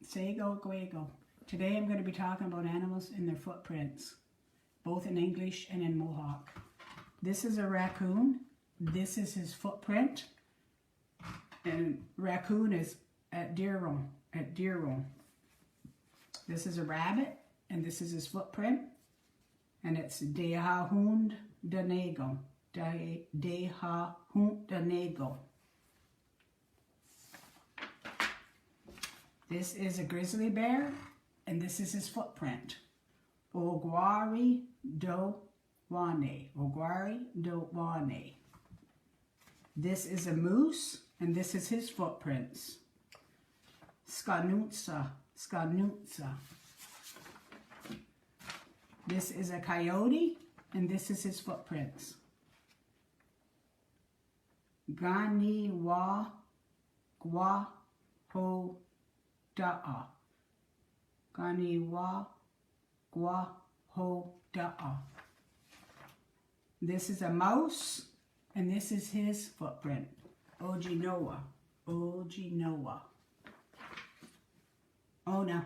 Sego Guego. Today I'm going to be talking about animals and their footprints, both in English and in Mohawk. This is a raccoon. This is his footprint. And raccoon is at deer roam. This is a rabbit, and this is his footprint. And it's Dehahund Danego. Dehahund Danego. This is a grizzly bear, and this is his footprint. Ogwari do wane. Ogwari do wane. This is a moose, and this is his footprints. Skanutsa. Skanutsa. This is a coyote, and this is his footprints. Gani wa gwa ho da'a. Gani wa gwa ho da'a. This is a mouse, and this is his footprint. Ojinoa. Ojinoa. Oh no.